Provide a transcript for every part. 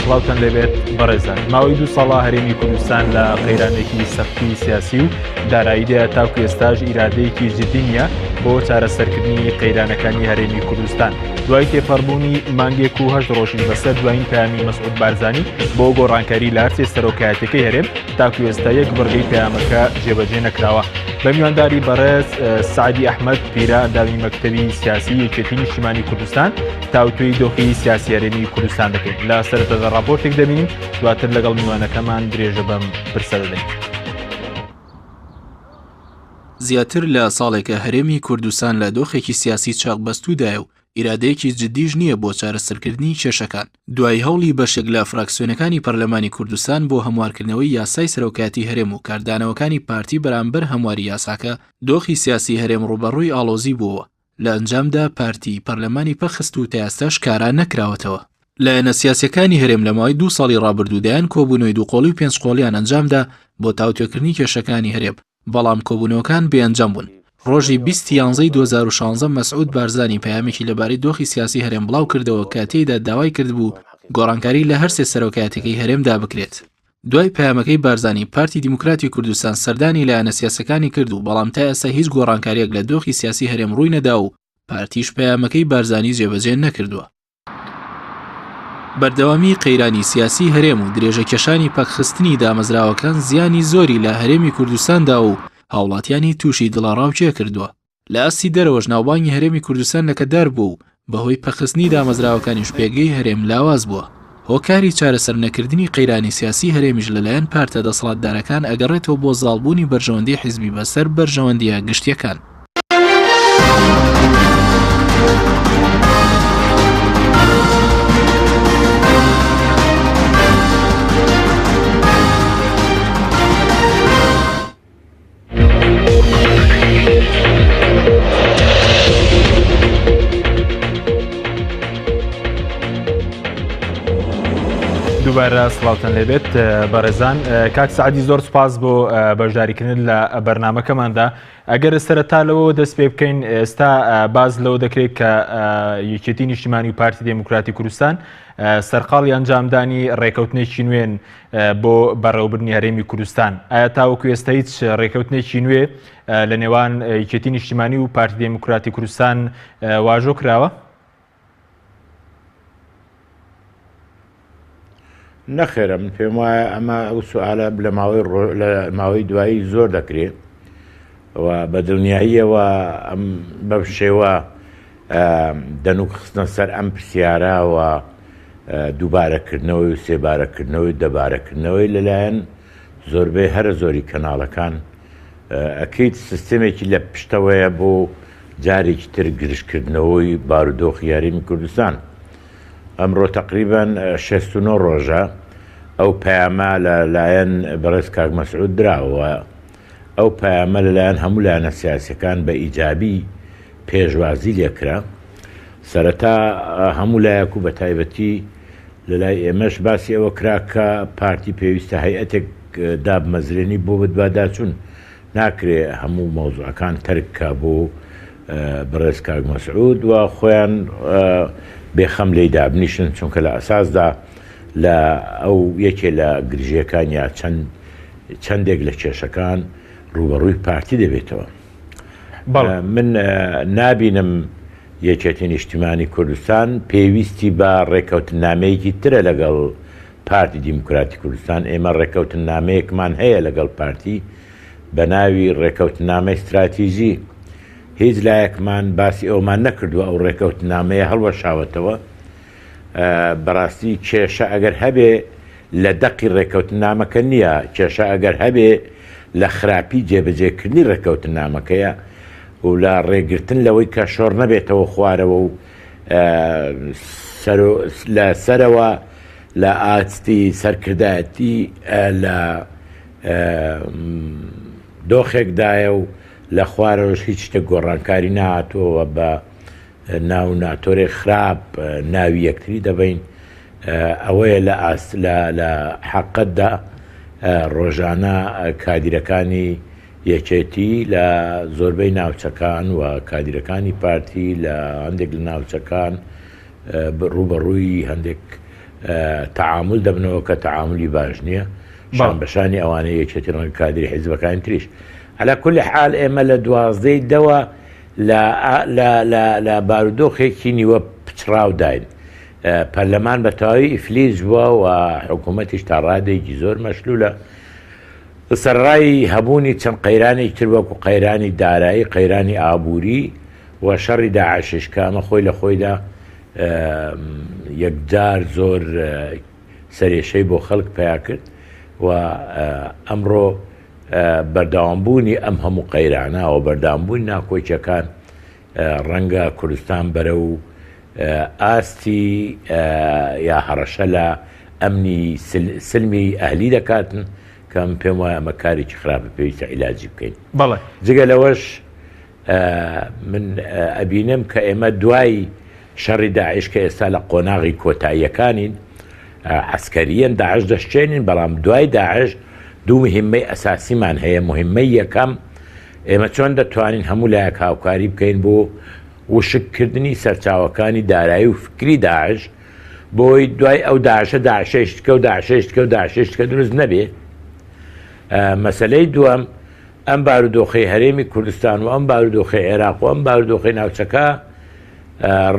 سڵاوتان لەبێت بەڕێزان. ماوەی 2 ساڵە هەرێمی کوردستان لە قەیرانێکی سەختی سیاسی و داراییدا تاوکو ئێستاژ ئیرادەیەکی جدی نییە بۆ چارەسەرکردنی قەیرانەکانی هەرێمی کوردستان. دوای تێپەڕبوونی مانگێک و 8 ڕۆژی بەسەر دوایین پەیامی مەسعود بارزانی بۆ گۆڕانکاری لە هەرچێ سەرۆکایەتەکەی هەرێم تاکو ئێستا یەک بڕگەی پەیامەکە جێبەجێ نەکراوە. بە میوانداری بەڕێز سعدی ئەحمەد پیرە ئەندامی مەکتەبی سیاسی یەکێتی نیشتیمانی کوردستان تاوتوی دۆخی سیاسی هەرێمی کوردستان دەکەین. لە سەرەتادا راپۆرتێک دەبینین دواتر لەگەڵ میوانەکەمان درێژە بەم پرسە دەدەین. زیاتر لە ساڵێکە هەرێمی کوردستان لە دۆخێکی سیاسی چاقبەستوودایە و ئیرادەیەکی جدیش نییە بۆ چارەسەرکردنی کێشەکان. دوای هەوڵی بەشێک لە فراکسیۆنەکانی پەرلەمانی کوردستان بۆ هەموارکردنەوەی یاسای سەرۆکایەتی هەرێم و کاردانەوەکانی پارتی بەرامبەر هەمواری یاساکە، دۆخی سیاسی هەرێم ڕوبەڕووی ئاڵۆزی بووە. لە ئەنجامدا پارتی پەرلەمانی پەخست و تا ئێستاش کاران نەکراوەتەوە. لایەنە سیاسیەکانی هەرێم لە ماوەی 2 ساڵی ڕابردوودایان کۆبوونەوەی دووقۆڵی و پێنجقۆڵیان ئەنجامدا بۆ تاوتوێکردنی کێشەکانی هەرێم، بەڵام کۆبوونەوەکان بێئەنجام بوون. ڕۆژی 20 یانزەی 2016 مەسعود بارزانی پەیامێکی لەبارەی دۆخی سیاسی هەرێم بڵاو کردەوە کە تێیدا داوای کردبوو گۆڕانکاری لە هەر سێ سەرۆکایەتەکەی هەرێمدا بکرێت. دوای پەیامەکەی بارزانی پارتی دیموکراتی کوردستان سەردانی لایەنە سیاسەکانی کرد و بەڵام تا ئێستا هیچ گۆڕانکاریەک لە دۆخی سیاسی هەرێم ڕووی نەدا و پارتیش پەیامەکەی بارزانی جێبەجێ نەکردووە. بەردەوامی قەیرانی سیاسی هەرێم و درێژەکێشانی پەکخستنی دامەزراوەکان زیانی زۆری لە هەرێمی کوردستاندا و هاوڵاتیانی تووشی دڵاڕاوچێ کردووە. لە ئاستی دەرەوەش ناوبانگی هەرێمی کوردستان لەکەدار بوو و بەهۆی پەخستنی دامەزراوەکانیش پێگەی هەرێم لاواز بووە. هۆکاری چارەسەر نەکردنی قەیرانی سیاسی هەرێمیش لەلایەن پارتە دەسەڵاتدارەکان ئەگەڕێتەوە بۆ زاڵبوونی بەرژەوەندی حیزبی بەسەر بەرژەوەندیە گشتیەکان. دووبارە سڵاوتان لێبێت بەڕێزان. کاک سعدی زۆر سوپاس بۆ بەشداریکردن لە بەرنامەکەماندا. ئەگەر سەرەتا لەوە دەست پێ بکەین، ئێستا باز لەوە دەکرێت کە یەکێتی نیشتیمانی و پارتی دموکراتی کوردستان سەرقاڵی ئەنجامدانی ڕێکەوتنێکی نوێن بۆ بەڕێوەبردنی هەرێمی کوردستان. ئایا تاوەکو ئێستا هیچ ڕێکەوتنێکی نوێ لە نێوان یەکێتی نیشتیمانی و پارتی دموکراتی کوردستان واژۆ کراوە؟ نەخێرە، من پێم وایە ئەمە ئەو سوالە لە ماوەی دوایی زۆر دەکرێت و بە دڵنیاییەوە ئەم بەم شێوە دەنوک خستنە سەر ئەم پرسیارەوە دووبارەکردنەوەی و سێبارەکردنەوەی دەبارەکردنەوەی لەلایەن زۆربەی هەرە زۆری کەناڵەکان ئەکەیت سیستەمێکی لە پشتەوەیە بۆ جارێکی تر گرشکردنەوەی بارودۆخی هەرێمی کوردستان. ئەمڕۆ تقریبان 69 ڕۆژە ئەو پەیامە لەلایەن بەڕێز کاک مەسعود دراوە. ئەو پەیامە لەلایەن هەموو لایەنە سیاسیەکان بە ئیجابی پێشوازی لێکرا. سەرەتا هەموو لایەک و بە تایبەتی لەلای ئێمەش باسی ئەوە کرا کە پارتی پێویستە هەیئەتێک دابمەزرێنی بۆ بەدواداچوون ناکرێ هەموو مەوزوعەکان تەرککە بۆ بەڕێز کاک مەسعود و خۆیان بێخەم لێی دابنیشن، چونکە لە ئەساسدا لە ئەو یەکێ لە گرژیەکان یا چەندێک لە کێشەکان ڕوبەڕووی پارتی دەبێتەوە. من نابینم یەکێتی نیشتیمانی کوردستان پێویستی بە ڕێکەوتنامەیەکی ترە لەگەڵ پارتی دیموکراتی کوردستان. ئێمە ڕێکەوتنامەیەکمان هەیە لەگەڵ پارتی بە ناوی ڕێکەوتنامەی استراتیژی. هیچ لایەکمان باسی ئەومان نەکردووە ئەو ڕێکەوتنامەیە هەڵوەشاوەتەوە. بەڕاستی کێشە ئەگەر هەبێ لە دەقی ڕێکەوتنامەکە نییە، کێشە ئەگەر هەبێ لە خراپی جێبەجێکردنی ڕێکەوتنامەکەیە و لە ڕێگرتن لەوەی کە شۆڕ نەبێتەوە خوارەوە و لە سەرەوە لە ئاستی سەرکردایەتی لە دۆخێکدایە و لە خوارەوەش هیچ شتێک گۆڕانکاری نهاتۆوە بە ناو ناتۆرێ خراپ ناوی یەکتری دەبین. ئەوەیە لە حەقەتدا ڕۆژانە کادیرەکانی یەکێتی لە زۆربەی ناوچەکان و کادیرەکانی پارتی لە هەندێک لە ناوچەکان ڕوبەڕووی هەندێک تعامل دەبنەوە کە تعاملی باش نییە شان بەشانی ئەوانەیە یەکێتی ڕەنگە کادری حیزبەکانی تریش على كل حال ئێمە لە 12 دەوە لە بارودۆخێکی نیوە پچراو داین پەرلەمان بە تەواوی ئیفلیس بووە و حکوومەتیش تا ڕادێکی زۆر مەشلولە سەرڕای هەبوونی چەند قەیرانێک تر وەکو قەیرانی دارایی قەیرانی ئابووری و شەڕی داعشش کە ئەمە خۆی لە خۆیدا یەکجار زۆر سەرێشەی بۆ خەڵک پیا کرد و ئەمڕۆ بەرداوامبوونی ئەم هەموو قەیرانە و بەرداوامبوونی ناکۆچەکان ڕەنگە کوردستان بەرە و ئاستی یا هەڕەشە لە ئەمنی سلمی ئەهلی دەکاتن کەم پێم وایە ئەمە کارێکی خراپە پێویستە عیلاجی بکەین بەڵێ جگە لەوەش من ئەبینم کە ئێمە دوای شەڕی داعش کە ئێستا لە قۆناغی کۆتاییەکانین عسکەریەن داعش دەشتێنین بەڵام دوای داعش دوو مهمەی ئەساسیمان هەیە مهمەی یەکەم ئێمە چۆن دەتوانین هەموو لایەک هاوکاری بکەین بۆ وشکردنی سەرچاوەکانی دارایی و فکری داعش بۆی دوای ئەو داعشە داعشێشتکە و داعشێشتکە و داعشێشتکە دروست نەبێ مەسەلەی دووەم ئەم بارودۆخەی هەرێمی کوردستان و ئەم بارودۆخەی عێراق و ئەم بارودۆخەی ناوچەکە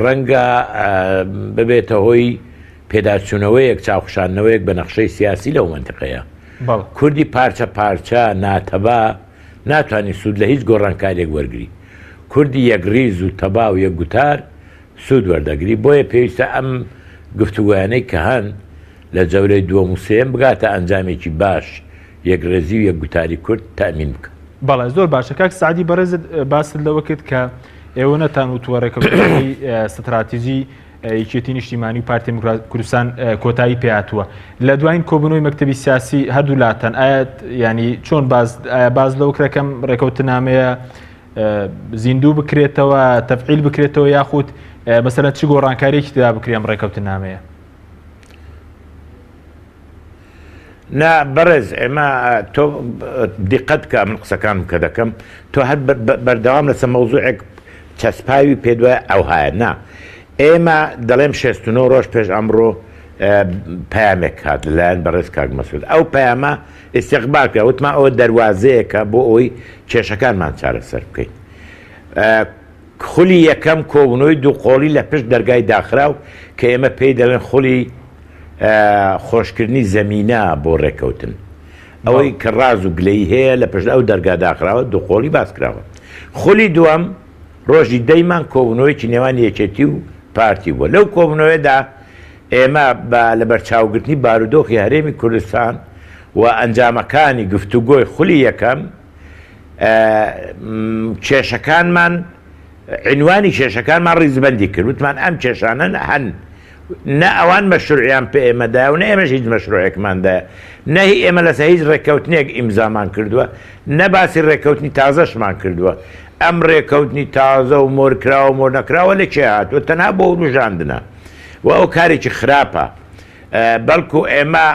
ڕەنگە ببێتە هۆی پێداچوونەوەیەک چاوخشانەوەیەک بە نەخشەی سیاسی لەو منتیقەیە کوردی پارچە پارچە ناتەبا ناتوانانی سوود لە هیچ گۆڕانکارێک وەرگری کوردی یەکریز و تەبا و یەک گوتار سوود وەردەگری بۆیە پێویستە ئەم گفتوگویانەی کە هەن لە جەورەی دووەم و سێم بگاتە ئەنجامێکی باش یەکڕێزی و یەک گوتاری کورد تامین بکە بەڵێ زۆر باشە کاک سعدی بەڕێزت باست لەوە کرد کە ئێوە نەتان وتوەڕێکەوتنەوەی ستراتیژی یەکێتی نیشتیمانی و پارتی کوردستان کۆتایی پێهاتووە لە دوایین کۆبوونەوەی مەکتەبی سیاسی هەردوو لاتەن ئایا ینی چۆن باز لەو کرەکەم ڕێکەوتنامەیە زیندوو بکرێتەوە تەفعیل بکرێتەوە یاخود مەسەلەن چی گۆڕانکاریەکی تدا بکرێم ڕێکەوتنامەیە نا بەڕێز ئێمە تۆ دیقەت کە من قسەکان کە دەکەم تۆ هەر بەردەوام لەسەر مەوزوعێک چەسپاوی پێ دوایە ئەو هایە نا ئێمە دەڵێم 69 ڕۆژ پێش ئەمڕۆ پەیامێک هات لەلایەن بەڕێز کاک مەسعود ئەو پەیامە ئیستیقبال کرا وتمان ئەوە دەواازەیەکە بۆ ئەوی کێشەکانمان چارەسەر بکەین خولی یەکەم کۆبوونەوەی دووقۆڵی لە پشت دەرگای داخراو کە ئێمە پێی دەڵێن خولی خۆشکردنی زەمینە بۆ ڕێکەوتن ئەوەی کە ڕاز و گلەی هەیە لە پشت ئەو دەرگا داخراوە دووقۆڵی باس کراوە خولی دووەم ڕۆژی دەیمان کۆبوونەوەیکی نێوان یەکێتی و پارتی بووە لەو کۆبوونەوەیدا ئێمە لە بەرچاوگرتنی بارودۆخی هەرێمی کوردستان و ئەنجامەکانی گفتوگۆی خولی یەکەم کێشەکانمان عنوانی کێشەکانمان ڕیزبەندی کرد وتمان ئەم کێشانە هەن نە ئەوان مەشروعیان پێ ئێمەدایە و نە ئێمەش هیچ مەشروعێکماندایە نەهی ئێمە لەسەر هیچ ڕێکەوتنێک ئیمزامان کردووە نە باسی ڕێکەوتنی تازەشمان کردووە ئەم ڕێکەوتنی تازە و مۆرکراوە و مۆر نەکراوە لە کێ هاتووە تەنها بۆ ڕژاندنە و ئەو کارێکی خراپە بەڵکو ئێمە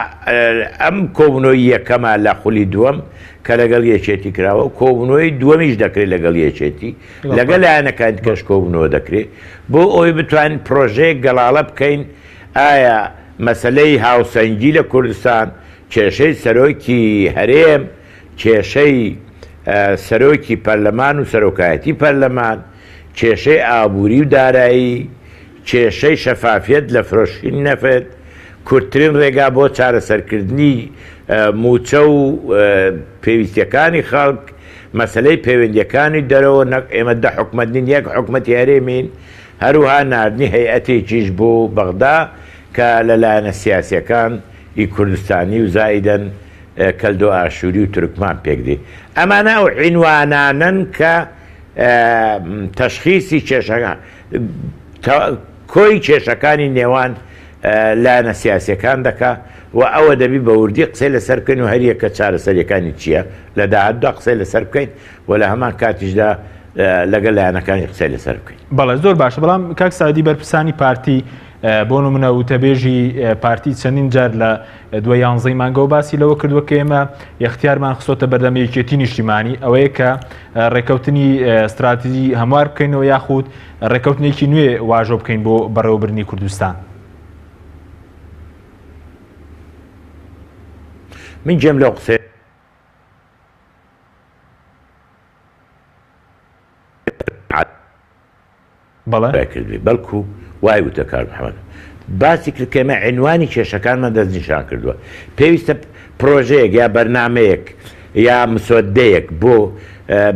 ئەم کۆبوونەوەی یەکەمە لە خولی دووەم کە لەگەڵ یەکێتی کراوە و کۆبوونەوەی دووەمیش دەکرێت لەگەڵ یەکێتی لەگەڵ لایەنەکانی کەش کۆبوونەوە دەکرێت بۆ ئەوی بتوانین پرۆژەیەک گەڵاڵە بکەین ئایا مەسلەی هاوسەنگی لە کوردستان کێشەی سەرۆکی هەرێم کێشەی سەرۆکی پەرلەمان و سەرۆکایەتی پەرلەمان کێشەی ئابووری و دارایی کێشەی شەفافیت لە فرۆشتنی نەفت کورتترین ڕێگا بۆ چارەسەرکردنی موچە و پێویستیەکانی خەڵک مەسلەی پەیوەندیەکانی دەرەوە نەک ئێمە دە حکومەتنین یەک حکومەتی هەرێمین هەروها نردنی هەیئەتێکیش بۆ بەغدا کە لەلایەنە سیاسیەکان ئی کوردستانی و زایدەن کەلدۆ ئاشووری و تورکمان پێکدێ ئەمانە ئەو عینوانانن کە تەشخیصی کێشەکان کۆی کێشەکانی نێوان لایەنە سیاسیەکان دەکا و ئەوە دەبی بە وردی قسەی لەسەر بکەین و هەریەکە چارەسەریەکانی چییە لە داهاتدا قسەی لەسەر بکەین و لە هەمان کاتیشدا لەگەڵ لایەنەکانی قسەی لەسەر بکەین بەڵێ زۆر باشە بەڵام کاک سعدی بەرپرسانی پارتی بۆ نمونە وتەبێژی پارتی چەندین جار لە دوای 11 مانگە و باسی لەوە کردووە کە ئێمە یەختیارمان خستۆتە بەردەم یەکێتی نیشتیمانی ئەوەیە کە ڕێکەوتنی استراتیژی هەموار بکەینەوە یاخود ڕێکەوتنێکی نوێ واژۆ بکەین بۆ بەڕێوەبردنی کوردستان من جێم لەو قسە کردی بەڵکو وای وتە کار محەممەد باسی کرد کە ئێمە عنوانی کێشەکانمان دەستنیشان کردووە پێویستە پرۆژەیەک یا بەرنمەیەک یا مسۆدەیەک بۆ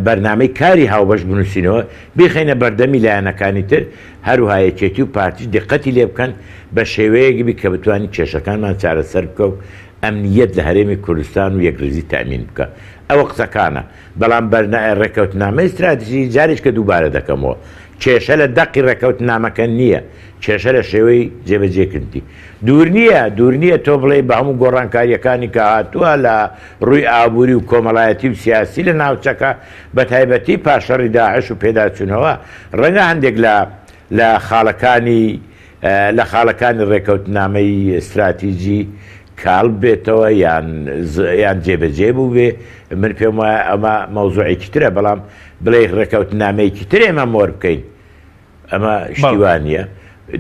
بەرنمەی کاری هاوبەش بنووسینەوە بیخینە بەردەمی لایەنەکانی تر هەروها یەکێتی و پارتیش دقەتی لێ بکەن بە شێوەیەکی بی کە بتوانین کێشەکانمان چارەسەر بکە و ئەمنیەت لە هەرێمی کوردستان و یەکریزی تەمین بکە ئەوە قسەکانە بەڵام ڕێکەوتنامەی استراتیژی جارێک کە دووبارە دەکەمەوە کێشە لە دەقی ڕێکەوتنامەکە نییە کێشە لە شێوەی جێبەجێکردی دوور نییە تۆ بڵێ بە هەموو گۆڕانکاریەکانی کە هاتووە لە ڕووی ئابووری و کۆمەڵایەتی و سیاسی لە ناوچەکە بە تایبەتی پاشەڕی داعش و پێداچوونەوە ڕەنگە هەندێک لە خاڵەکانی ڕێکەوتنامەی استراتیژی کاڵ بێتەوە یان جێبەجێ بوو بێ من پێم وایە ئەمە مەوزوعێکی ترە بەڵام بڵێ ڕێکەوتنامەیەکی تر ئێمە مۆر بکەین ئەمە شتیوانە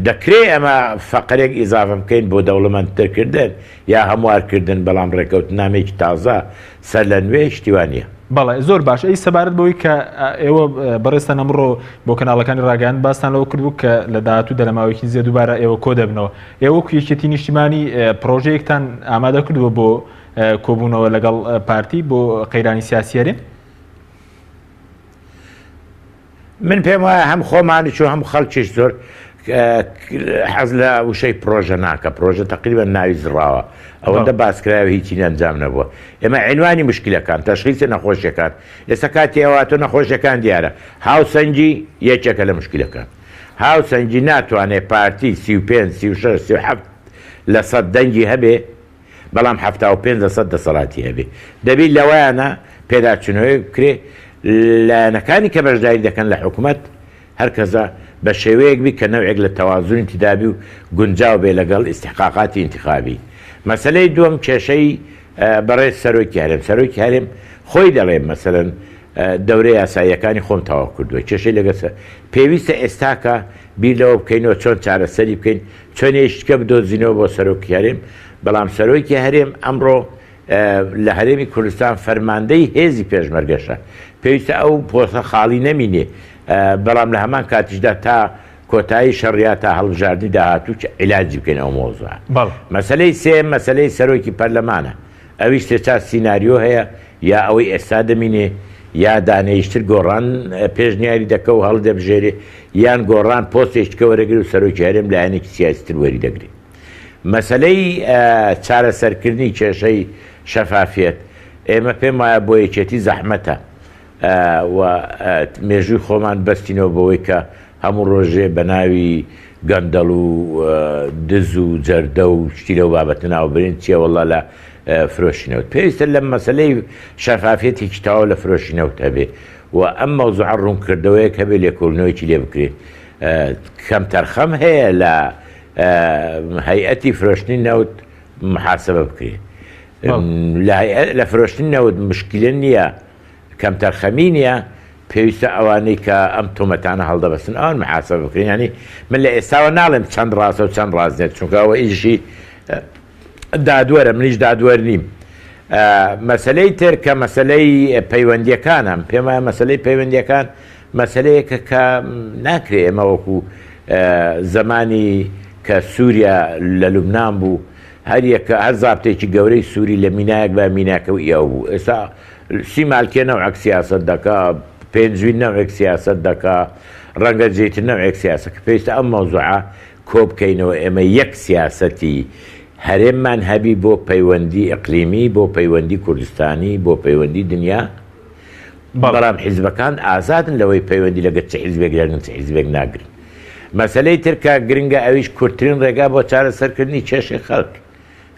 دەکرێت ئەمە فەقرێک ئیزافە بکەین بۆ دەوڵەمەندترکردن یا هەموارکردن بەڵام ڕێکەوتنامێکی تازە سەر لە نوێ شتیوانە بەڵێ زۆر باش ئەی سەبارەت بەوەی کە ئێوە بەڕێستە ئەمڕۆ بۆ کەناڵەکانی ڕاگەیان باستان لەوە کردبوو کە لە داهاتوو دەلەماوەیەکی زیێ دووبارە ئێوە کۆ دەبنەوە ئێوە یەکێتی نیشتیمانی پرۆژەیەکتان ئامادە کردووە بۆ کۆبوونەوە لەگەڵ پارتی بۆ قەیرانی سیاسی هەرێم من پێم وایە هەم خۆمانیش و هەم خەڵکیش زۆر حەز لە وشەی پرۆژە ناکە پرۆژە تقریبا ناوی زراوە ئەوەندە باسکراوە هیچی ئەنجام نەبووە ئێمە عنوانی مشکلەکان تەشخیصی نەخۆشیەکان ئێستا کاتی ئەواتۆ نەخۆشیەکان دیارە هاوسەنگی یەکێکە لە مشکلەکان هاوسەنگی ناتوانێت پارتی 35 36 37 لە سەد دەنگی هەبێ بەڵام 75% دەسەڵاتی هەبێ دەبێت لەوەیانە پێداچوونەوەی بکرێ لایەنەکانی کە بەشداری دەکەن لە حکوومەت هەرکەزە بە شێوەیەک بی کە نەوێک لە تەوازوونی تدابی و گونجاو بێ لەگەڵ ئیستحقاقاتی انتخابی مەسەلەی دووەم کێشەی بەڕێز سەرۆکی هەرێم خۆی دەڵێم مەسەلەن دەورەی یاساییەکانی خۆم تەواو کردووە کێشەی لەگەسە پێویستە ئێستاکە بیر لەوە بکەینەوە چۆن چارەسەری بکەین چۆن هێشتکە بدۆزینەوە بۆ سەرۆکی هەرێم بەڵام سەرۆکی هەرێم ئەمڕۆ لە هەرێمی کوردستان فەرماندەی هێزی پێشمەرگەشە پێویستە ئەو پۆستە خاڵی نەمینێ بەڵام لە هەمان کاتیشدا تا کۆتایی شەڕیا تا هەڵبژاردننی داهاتوو عیلاجی بکەین ئەو مۆزوع مەسلەی سێم مەسلەی سەرۆکی پەرلەمانە ئەویش تێچار سیناریۆ هەیە یا ئەوەی ئێستا دەمینێ یا دانەیشتر گۆڕان پێشنیاری دەکە و هەڵدەبژێرێ یان گۆڕان پۆستێککە وەرەگری و سەرۆکی هەرێم لایەنێکی سیاسیتر وەری دەگرێت مەسلەی چارەسەرکردنی کێشەی شەفافیت ئێمە پێم وایە بۆ یەکێتی زەحمەتە و مێژووی خۆمان بەستینەوە بەوەی کە هەموو ڕۆژێ بە ناوی گەندەڵ و دز و جەردە و شتی لەو بابەتە ناوبرین چیە وەڵا لە فرۆشینەوت پێویستە لە مەسلەی شەفافێتێکی تاوا لە فرۆشینەوت هەبێ و ئەم مەوزوع ڕوونکردەوەیە کە بێ لێکۆڵنەوەیکی لێ بکرێت کەم تەرخەم هەیە لە هەیئەتی فرۆشتنی نەوت محاسبە بکرێت لە فرۆشتنی نەوت مشکلە نییە کەم تەرخەمی نیە پێویستە ئەوانەی کە ئەم تۆمەتانە هەڵدەبەستن ئەوان محاسبە بکرێن ینی من لە ئێستاوە ناڵێم چەند ڕاستە و چەند ڕاستێت چونکە ئەوە ئیشی دادوەرە منیش دادوەر نیم مەسلەی تر کە مەسلەی پەیوەندیەکانم پێم وایە مەسلەی پەیوەندیەکان مەسلەیەکە کە ناکرێ ئێمە وەکو زمانی کە سووریا لە لوبنان بوو هەریەکە هەر زابتێکی گەورەی سووری لە مینایەک بە میناکە و ئێوە بوو ئێستا سی مالکێ نەوەک سیاست دەکا پێنجوی نەوەک سیاست دەکا ڕەنگە جێتر نەوەک سیاست کە پێویستە ئەم مەوزوعە کۆ بکەینەوە ئێمە یەک سیاسەتی هەرێممان هەبی بۆ پەیوەندی ئەقلیمی بۆ پەیوەندی کوردستانی بۆ پەیوەندی دنیا بەڵام حیزبەکان ئازادن لەوەی پەیوەندی لەگەر چ حیزبێک لەگەن چ حیزبێک ناگرن مەسەلەی ترکە گرنگە ئەویش کورتترین ڕێگا بۆ چارەسەرکردنی کێشی خەڵک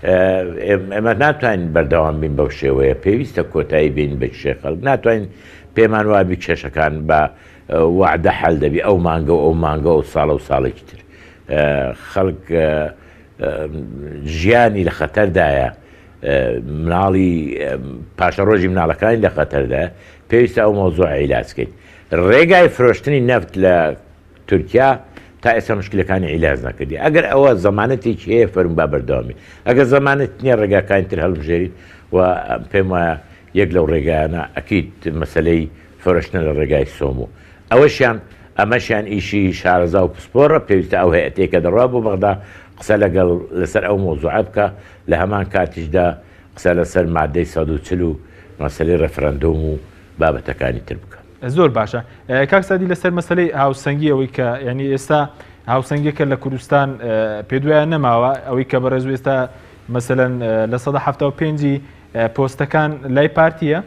ئێمە ناتوانین بەردەوام بین بەو شێوەیە پێویستە کۆتایی بین بە کێشی خەڵک ناتوانین پێمان وابی کێشەکان بە وعدە حەل دەبی ئەو مانگە و ئەو مانگە و ساڵە و ساڵێکی تر خەڵک ژیانی لە خەتەردایە مناڵی پاشە ڕۆژی مناڵەکانی لە خەتەردایە پێویستە ئەو مۆزوع عیلاجکەیت ڕێگای فرۆشتنی نەفت لە تورکیا تا ئێستا مشکلەکانی عیلاج نەکردی ئەگەر ئەوە زەمانەتێکی هەیە فەرم با بەردەوامی ئەگەر زەمانەت نییە ڕێگاکانی تر هەڵبژێریت و پێم وایە یەک لەو ڕێگایانە ئەکیت مەسلەی فرۆشتنە لە ڕێگای سۆمو ئەمەشیان ئیشی شارەزا و پسپۆرە پێویستە ئەو هەیەتێکە دەڕوا بۆ بەغدا قسە لەگەڵ لەسەر ئەو مۆزوعە بکە لە هەمان کاتیشدا قسە لەسەر مادەی 140 و مەسلەی ڕەفرەندۆم و بابەتەکانی تر بکە. زۆر باشە کاک سادی لەسەر مەسلەی هاوسەنگی ئەوەی کە ینی ئێستا هاوسەنگێکە لە کوردستان پێدوایان نەماوە ئەوەی کە بەڕێز ئێستا مەسەلەن لە 175 پۆستەکان لای پارتیە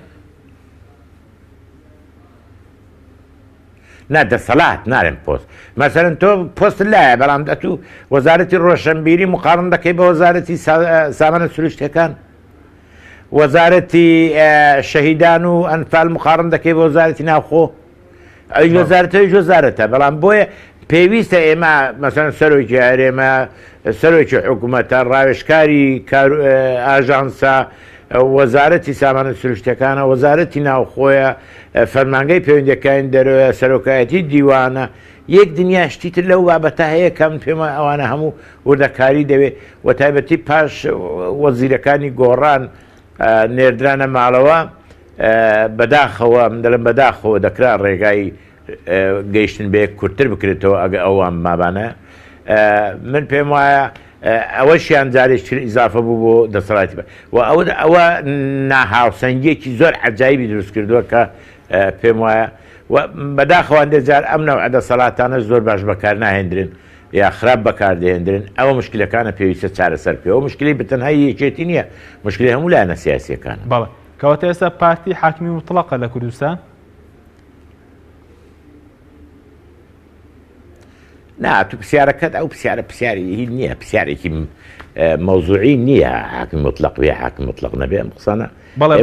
دەسەڵات نارێن پۆست مەسەرەن تۆ پۆست لایە بەڵام دەتوو وەزارەتی ڕۆشنبیری مقارن دەکەی بە وەزارەتی سامانە سروشتەکان وەزارەتی شەهیدان و ئەنفال مقارن دەکەی بە وەزارەتی ناوخۆ ئەوی وەزارەتەوەی وەزارەتە بەڵام بۆیە پێویستە ئێمە مەسەرەن سەرۆکی هەرێمە سەرۆکی حکوومەتە ڕاوێژکاری ئاژانسا وەزارەتی سامانە سروشتەکانە وەزارەتی ناوخۆیە فەرمانگەی پەیوەندیەکانی دەرەوەیە سەرۆکایەتی دیوانە یەک دنیا شتیتر لەو بابەتە هەیە کەم پێمە ئەوانە هەموو وردەکاری دەوێت و تایبەتی پاش وەزیرەکانی گۆڕان نێردرانە ماڵەوە بەداخەوە دەڵم بەداخەوە دەکرا ڕێگای گەیشتن بێ کورتتر بکرێتەوە ئەگە ئەوان مابانە من پێم وایە ئەوەشیان جارێکتر ئیزافە بوو بۆ دەسەڵاتی و ئەوە ناهاوسەنگیەکی زۆر عەجایبی دروست کردووە کە پێم وایە بەداخەوان دەجار ئەم نەوع دەسەڵاتانە زۆر باش بەکار ناهێنرن یا خراپ بەکاردەهێنرن ئەوە مشکلەکانە پێویستە چارەسەر پێەوە مشکلی بتەنهایی یەکێتی نییە مشکلی هەموو لایەنە سیاسیەکانە بەڵێ کەواتە ئێستا پارتی حاکمی مطلقە لە کوردستان تو پرسیارەکەت ئەو پرسیاری هی نییە پرسیارێکی مەوزوعی نییە حاکم مطلق بێ حاکم مطلق نەبێ ئەم قسانە بەڵێ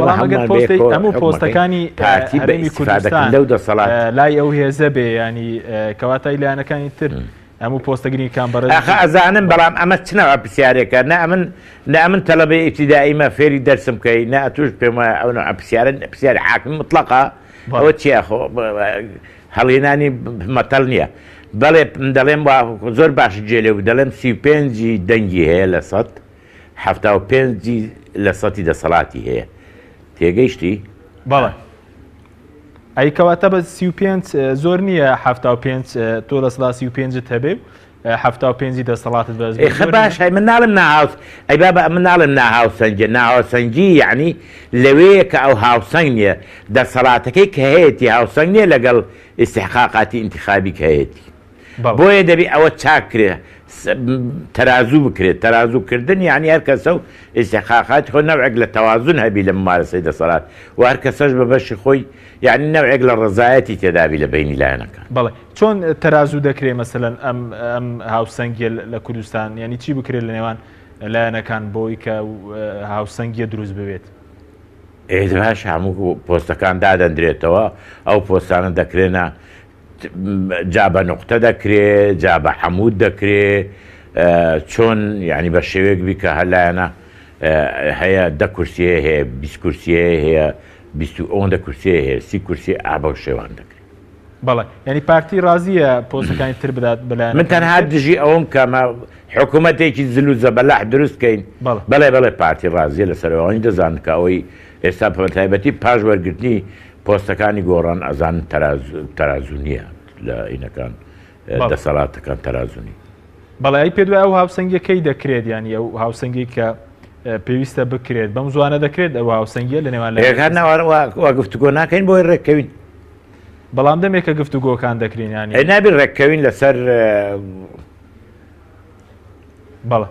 هەموو پۆستەکانی هەرێمی کوردستان لەو دەسەڵات لای ئەو هێزە بێ ینی کەواتای لایەنەکانی تر هەموو پۆستەگیری کامبەرە ئەزانم بەڵام ئەمە چنەوە پرسیارێکە نە ئەمن تەلەبەی ئیبتیدائیمە فێری دەرسم بکەی نە ئەتوش پێم وایە ئەو نوع پرسیاری حاکم مطلقە ئەوە چیە هەڵهێنانی مەتەڵ نییە بەڵێ دەڵێم زۆر باش جێلێ و دەڵێم 35 دەنگی هەیە لە 75 لە 100 دەسەڵاتی هەیە تێگەیشتی؟ بەڵێ ئەی کەواتە بە 35 زۆر نییە 75 تۆ لە 35 هەبێ 75 دەسەڵاتت بەخە باش من ناڵم ناهاوس ئەی بابە من ناڵم ناهاوسەنگە ناهاوسەنگی یعنی لەوەیە کە ئەو هاوسەنگ نیە دەسەڵاتەکەی کە هەیەی هاوسەنگ نییە لەگەڵ ئیستحقاقاتی ئینتیخابی کە هەیەی بۆیە دەبی ئەوە چاکرێ تەرازوو بکرێت تەرازووکردن یعنی هەر کەسە و ئیستحقاقات خۆ نەوعێک لە تەوازون هەبی لە ممارەسەی دەسەڵات و هەر کەسەش بە بەشی خۆی یعنی نەوعێک لە ڕزایەتی تێدابی لە بینی لایەنەکە بەڵێ چۆن تەرازوو دەکرێت مەسەلەن ئەم هاوسەنگیە لە کوردستان ینی چی بکرێت لە نێوان لایەنەکان بۆی کە هاوسەنگیە دروست ببێت باش هەموو پۆستەکان دادەندرێتەوە ئەو پۆستانە دەکرێنە جا بە نقطە دەکرێت جا بە حەموود دەکرێت چۆن یعنی بە شێوەیەک بی کە هەلایەنە هەیە 10 کورسیە هەیە 20 کورسیە هەیە 20 کورسیە هەیە 30 کورسی ئابە شێوان دەکرێت بەڵێ ینی پارتی ڕازیە پۆستەکانی تر بدات بەلایەن من تەنها دژی ئەوم کەمە حکوومەتێکی زل و زەبەلاح دروستکەین بەڵێ پارتی ڕازیە لەسەرەوەی دەزان کە ئەوەی ئێستا تایبەتی پاش وەرگرتنی پۆستەکانی گۆڕان ئەزان تەرازوو نییە لە ئینەکان دەسەڵاتەکان تەرازوونی بەڵێ ئەی پێ دوای ئەو هاوسەنگەکەی دەکرێت ینی ئەو هاوسەنگی کە پێویستە بکرێت بەم زوانە دەکرێت ئەو هاوسەنگیە لە نێوان وا گفتوگۆ ناکەین بۆی ڕێککەوین بەڵام دەمێکە گفتوگۆکان دەکرین ینی نابی ڕێککەوین لەسەر بەڵێ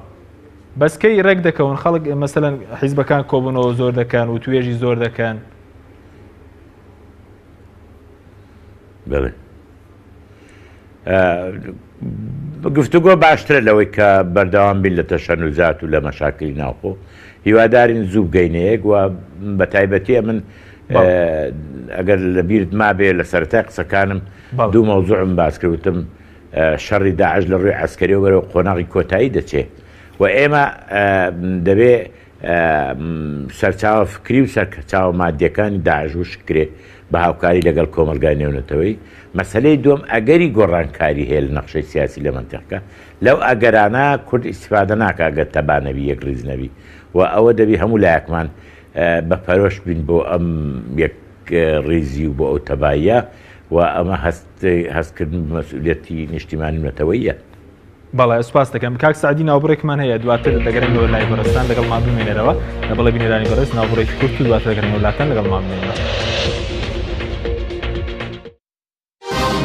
بەسکەی ڕێک دەکەون خەڵک مەسەلەن حیزبەکان کۆبوونەوە زۆر دەکەن و توێژی زۆر دەکەن بڵێ گفتوگۆ باشترە لەوەی کە بەردەوام بین لە تەشەنوزات و لە مەشاکلی ناوخۆ هیوادارین زوو بگەینەیەک و بە تایبەتیە من ئەگەر لە بیرت مابێ لە سەرەتای قسەکانم دوو مەوزوعم باس کردوتم شەڕی داعش لە ڕووی عەسکەری و بەرەو قۆناغی کۆتایی دەچێت و ئێمە دەبێ سەرچاوە فکری و سەرچاوە مادیەکانی داعش وشکرێ بە هاوکاری لەگەڵ کۆمەلگای نێونەتەوەی مەسلەی دوم ئەگەری گۆڕانکاری هەیە لە نەخشەی سیاسی لە منتیقەکە لەو ئەگەرانە کورد ئیسفادە ناکە گە تەبانەوی یەک ڕیز نەبی و ئەوە دەبی هەموو لایەکمان بە پەرۆش بین بۆ ئەم یەک ڕیزی و بۆ ئەو تەباییە و ئەمە هەستکردن مەسئولیەتی نیشتیمانی نەتەوەیە. بەڵێ سوپاس دەکەم کاک سعدی ناوبڕێکمان هەیە دواتر دەگەڕێنەوە لای بەڕستان لەگەڵ ما بمێنێرەوە بەڵێ بینێرانی بەڕست ناوبڕێکی کورت و دواتر دەگەڕێنەوە وڵاتان لەگەڵ ما بمێنێرەوە.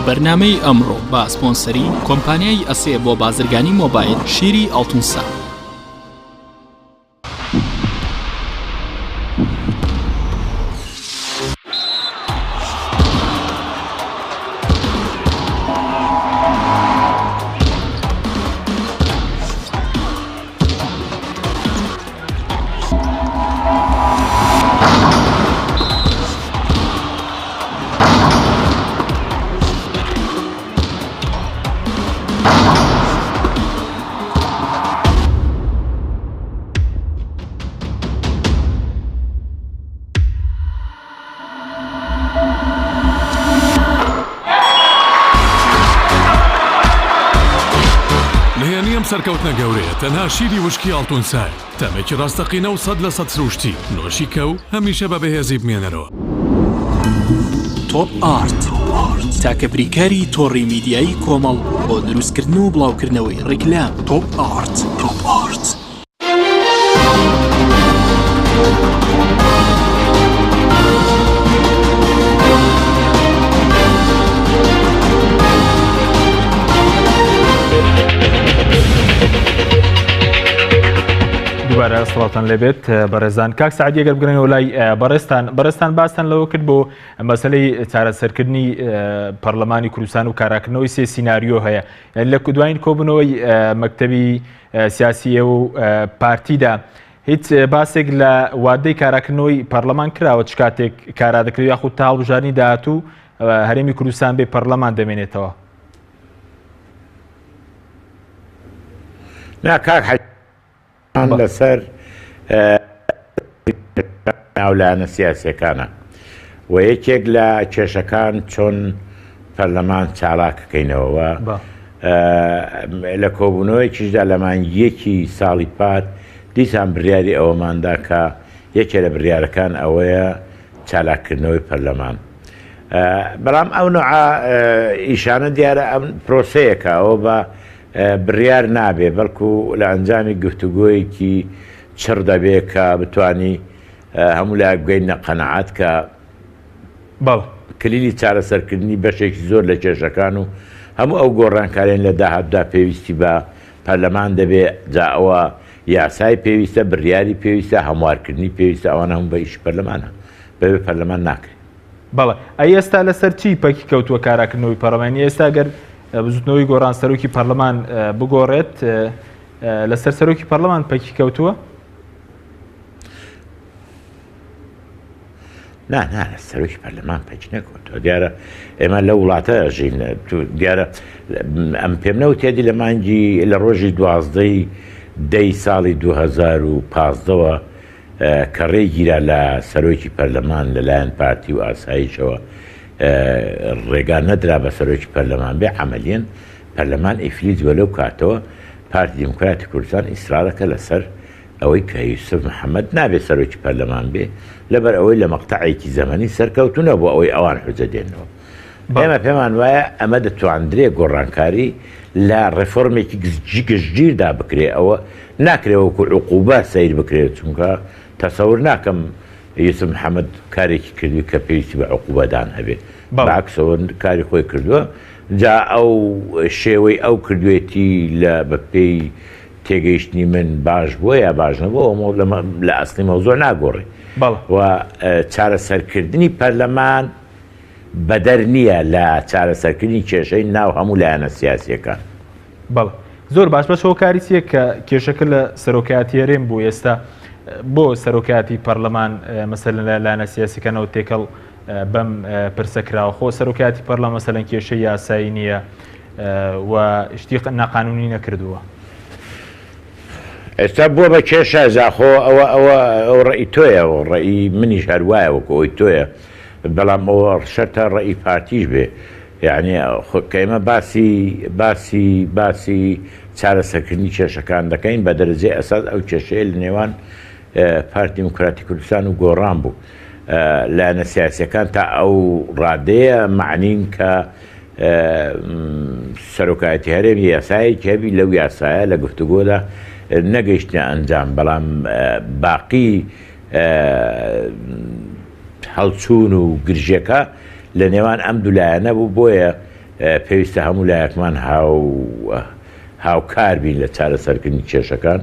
بەرنامەی ئەمڕۆ با سپۆنسەری کۆمپانیای ئەسێ بۆ بازرگانی مۆبایل شیری ئەڵتونسا. سەرکەوتنە گەورەیە تەنها شیری وشکی ئەڵتونسای تەمێکی ڕاستەقینە و 100% سروشتی نۆشی کە و هەمیشە بە بەهێزی بمێنەرەوە. تۆپ ئارت تاکە بریکاری تۆڕی میدیایی کۆمەڵ بۆ دروستکردن و بڵاوکردنەوەی ڕیکلام. تۆپ ئارت. دوبارە سڵاتان لێبێت بەڕێزان. کاک سعدی ئەگەر بگرێنەوە لای بەڕێستان باستان لەوە کرد بۆ مەسەلەی چارەسەرکردنی پەرلەمانی کوردستان و کاراکردنەوەی سێ سیناریۆ هەیە لە دوایین کۆبوونەوەی مەکتەبی سیاسیە و پارتیدا هیچ باسێک لە وادەی کاراکردنەوەی پەرلەمان کراوە چ کاتێک کارا دەکرێت یاخود تا هەڵبژاردننی داهاتوو هەرێمی کوردستان بێ پەرلەمان دەمێنێتەوە. لەسەر ناولانە سیاسیەکانە و یەکێک لە کێشەکان چۆن پەرلەمان چالاکەکەینەوە لە کۆبوونەوەیکیشدا لە مانگیەکی ساڵی پار دیسان بڕیاری ئەوەماندا کە یەکێ لە بڕیارەکان ئەوەیە چالاکردنەوەی پەرلەمان. بەڵام ئەو نوعا ئیشانە دیارە ئەم پرۆسەیەکە ئەوە بە بڕیار نابێ بەڵکو لە ئەنجامی گفتوگۆیەکی چڕ دەبێت کە بتانی هەموو لای بگەینە قەنەعات کە کلیلی چارەسەرکردنی بەشێکی زۆر لە کێشەکان و هەموو ئەو گۆڕانکاریان لە داهاتدا پێویستی بە پەرلەمان دەبێت جا ئەوە یاسای پێویستە بڕیاری پێویستە هەموارکردنی پێویستە ئەوانە هەموو بە ئیشی پەرلەمانە بەبێ پەرلەمان ناکرێت. بەڵێ ئەی ئێستا لەسەر چی پەکی کەوتووە کاراکردنەوەی پەرلەمانی ئێستا گەر بزوتنەوەی گۆڕان سەرۆکی پەرلەمان بگۆڕێت لەسەر سەرۆکی پەرلەمان پەکی کەوتووە؟ نا سەرۆکی پەرلەمان پەکی نەکەوتەوە. دیارە ئێمە لە وڵاتە ژین دیارە ئەم پێم نەوتێتی لە مانگی لە ڕۆژی 12 دەی ساڵی 2015ەوە کە ڕێگیرا لە سەرۆکی پەرلەمان لەلایەن پارتی و ئاسایشەوە ڕێگان نەدرا بە سەرۆکی پەرلەمان بێ عەمەلیەن پەرلەمان ئیفلیت وە لەو کاتەوە پارتی دیموکراتی کوردستان ئیسرارەکە لەسەر ئەوەی کە یوسف محەممەد نابێت سەرۆکی پەرلەمان بێ لەبەر ئەوەی لە مەقتەعێکی زەمەنی سەرکەوتونە بۆ ئەوەی ئەوان حوجە دێنەوە. ئێمە پێمان وایە ئەمە دەتوانندرێ گۆڕانکاری لە ڕێفۆرمێکی گشتگیردا بکرێ ئەوە ناکرێوەکو عقوبە سیر بکرێت چونکە تەسەور ناکەم یوسف محەممەد کارێکی کردووی کە پێویستی بە عقوبەدان هەبێ باکسەوە کاری خۆی کردووە جا ئەو شێوەی ئەو کردوێتی لە بەپێی تێگەیشتنی من باش بووە یا باش نەبووە لە ئەسلی مەوزۆر ناگۆڕی و چارەسەرکردنی پەرلەمان بەدەر نییە لە چارەسەرکردنی کێشەی ناو هەموو لایەنە سیاسیەکان. بەڵێ زۆر باش بەشەوە کاری چیە کە کێشەکە لە سەرۆکایەتی هەرێم بوو ئێستا بۆ سەرۆکایەتی پەرلەمان مەسەلەن لە لایەنە سیاسیەکانەوە تێکەڵ بەم پرسەکراوە خۆ سەرۆکایەتی پەرلەمان مەسەلەن کێشەی یاسایی نییە و شتی ناقانونی نەکردووە. ئێستا بووە بە کێشە زاخۆ ئەو ڕێی تۆیە و ڕێی منیش هەروایە وەکو ئەوی تۆیە بەڵام ئەوە شەرتە ڕێی پارتیش بێ یعنی کە ئێمە باسی چارەسەرکردنی کێشەکان دەکەین بە دەرەجەی ئەساس ئەو کێشەیە لە نێوان پارتی دیموکراتی کوردستان و گۆڕان بوو لایەنە سیاسیەکان تا ئەو ڕادەیە معنین کە سەرۆکایەتی هەرێمی یاسایەکی هەبی لەو یاسایە لە گفتوگۆدا نەگەیشتنە ئەنجام بەڵام باقی هەڵچوون و گرژەکە لە نێوان ئەم دوولایەنە بوو بۆیە پێویستە هەموو لایەکمان هاوکار بین لە چارەسەرکردنی کێشەکان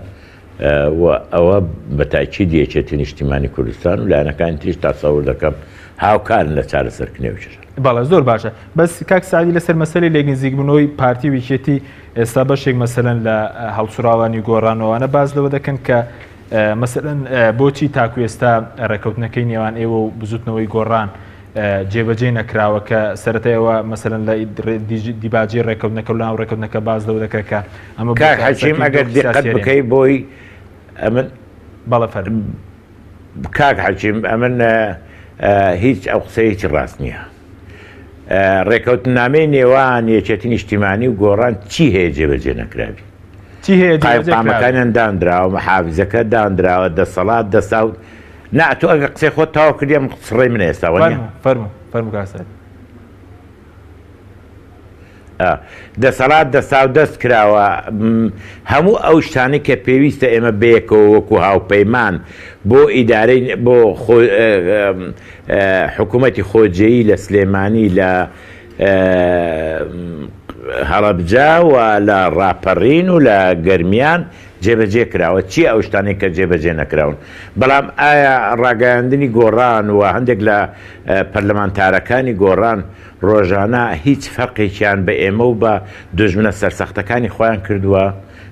و ئەوە بەتاکید یەکێتی نیشتیمانی کوردستان و لایەنەکانی تریش تاسەوڕ دەکەم هاوکارن لە چارەسەرکردنی ئەو کێشە. بەڵێ زۆر باشە بەس کاک سعدی لەسەر مەسەلەی لێگنزیکبوونەوەی پارتی ویکێتی ئێستا بەشێک مەسەلەن لە هەڵسوراوانی گۆڕانەوەوانە باز لەوە دەکەن کە مەسەلەن بۆچی تاکو ئێستا ڕێکەوتنەکەی نێوان ئێوە و بزوتنەوەی گۆڕان جێبەجێ نەکراوە کە سەرەتایەوە مەسەلەن لە دیباجی ڕێکەوتنەکە و ناو ڕێکەوتنەکە باز لەوە دەکرێت کە ئەمە کاک حەکیم ئەگەر دقت بکەی بۆی ئەمن بەڵێ فەرموو کاک حەکیم ئەمن هیچ ئەو قسەی هیچ ڕاست نییە. ڕێکەوتنامەی نێوان یەکێتی نیشتیمانی و گۆڕان چی هەیە جێبەجێ نەکراوی؟ چی هەیە قامەکانیان دانراوە محافزەکە دانراوە دەسەڵات دەساوت نا تۆ ئەگە قسەی خۆت تاوا کردیم قسڕێی من ئێستاوە فەرموو کاسەر دەسەڵات دەساو دەست کراوە هەموو ئەو شتانی کە پێویستە ئێمە بەیەکەوە وەکو هاوپەیمان بۆ ئیدارەی بۆ حکوومەتی خۆجێیی لە سلێمانی لە هەڵەبجا و لە ڕاپەڕین و لە گەرمیان جێبەجێ کراوە چی ئەو شتانی کە جێبەجێ نەکراون بەڵام ئایا ڕاگەیاندنی گۆڕان و هەندێک لە پەرلەمانتارەکانی گۆڕان ڕۆژانە هیچ فەرقێکیان بە ئێمە و بە دوژمنە سەرسەختەکانی خۆیان کردووە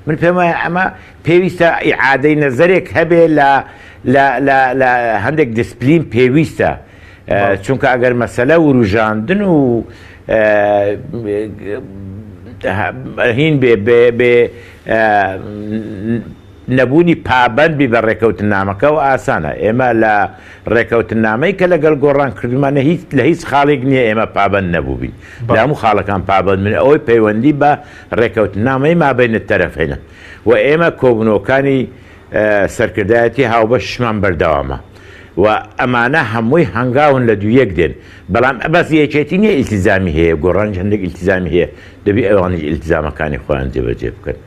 من پێم وایە ئەمە پێویستە ئیعادەی نەزەرێک هەبێ لە هەندێک دیسپلین پێویستە چونکە ئەگەر مەسەلە وروژاندن و هین بێ نەبوونی پابەندبی بە ڕێکەوتنامەکە و ئاسانە ئێمە لە ڕێکەوتنامەی کە لەگەڵ گۆڕان کردمانە لە هیچ خاڵێک نییە ئێمە پابەند نەبووبین لە هەموو خاڵەکان پابەند من ئەوەی پەیوەندی بە ڕێکەوتنامەی مابینە تەرەفێنە و ئێمە کۆبنەوەکانی سەرکردایەتی هاوبەشمان بەردەوامە و ئەمانە هەمووی هەنگاون لە دوویەک دێن بەڵام بەس یەکێتی نییە ئیلتیزامی هەیە گۆڕانش هەندێک ئیلتیزامی هەیە دەبی ئەوانش ئیلتیزامەکانی خۆیان جێبەجێ بکەن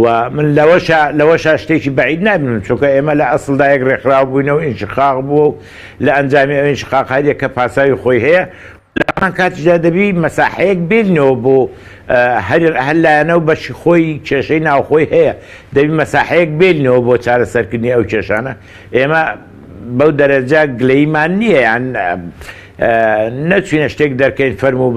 و من لەوەشا شتێکی بەعید نابینم چونکە ئێمە لە ئەسڵدایەک ڕێکخراو بووینەوە ئینشقاق بووە و لە ئەنجامی ئەو ئینشقاق هەیە کە پاساوی خۆی هەیە لەمان کاتیشدا دەبی مەساحەیەک بێنەوە بۆ هەر لایەنە و بەشی خۆی کێشەی ناوخۆی هەیە دەبی مەساحەیەک بێنەوە بۆ چارەسەرکردنی ئەو کێشانە ئێمە بەو دەرەجا گلەیمان نییە یان نەچوینە شتێک دەرکەین فەرموو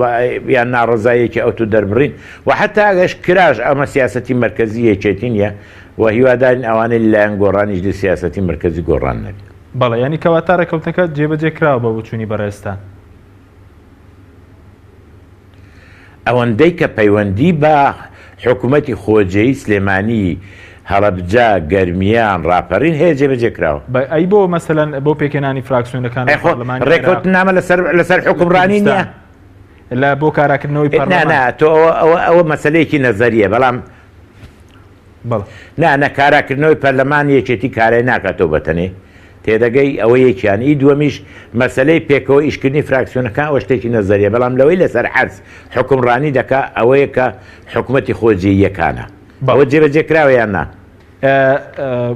یان ناڕزایەکی ئەو تو دەربڕین و حتا ئەگەش کراژ ئەمە سیاسەتی مرکزی یەکێتی نیە و هیوادارین ئەوانەی لایەن گۆڕانیش لە سیاسەتی مرکزی گۆڕان نەبێت. بەڵێ ینی کەواتە ڕێکەوتنەکە جێبەجێ کراوە بە بچوونی بەڕێستان ئەوەندەی کە پەیوەندی بە حکوومەتی خۆجێی سلێمانی هەڵەبجا گەرمیان ڕاپەڕین هەیە جێبەجێ کراوە ئەی بۆ مەسەلەن بۆ پێکێنانی فراکسیۆنەکان ڕێکەوتنامە لەسەر حکومڕانی نییە لە بۆ کاراکردنەوەی تۆ ئەوە مەسلەیەکی نەزەریە بەڵام کاراکردنەوەی پەرلەمان یەکێتی کارای ناکاتەوە بەتەنێ تێدەگەی ئەوە یەکیانی دووەمیش مەسلەی پێکەوە ئیشکردنی فراکسیۆنەکان ئەوە شتێکی نەزەریە بەڵام لەوەی لەسەر حرس حکومڕانی دەکا ئەوەیە کە حکوومەتی خۆجی یەکانە ئەوە جێبەجێ کراوە یان نا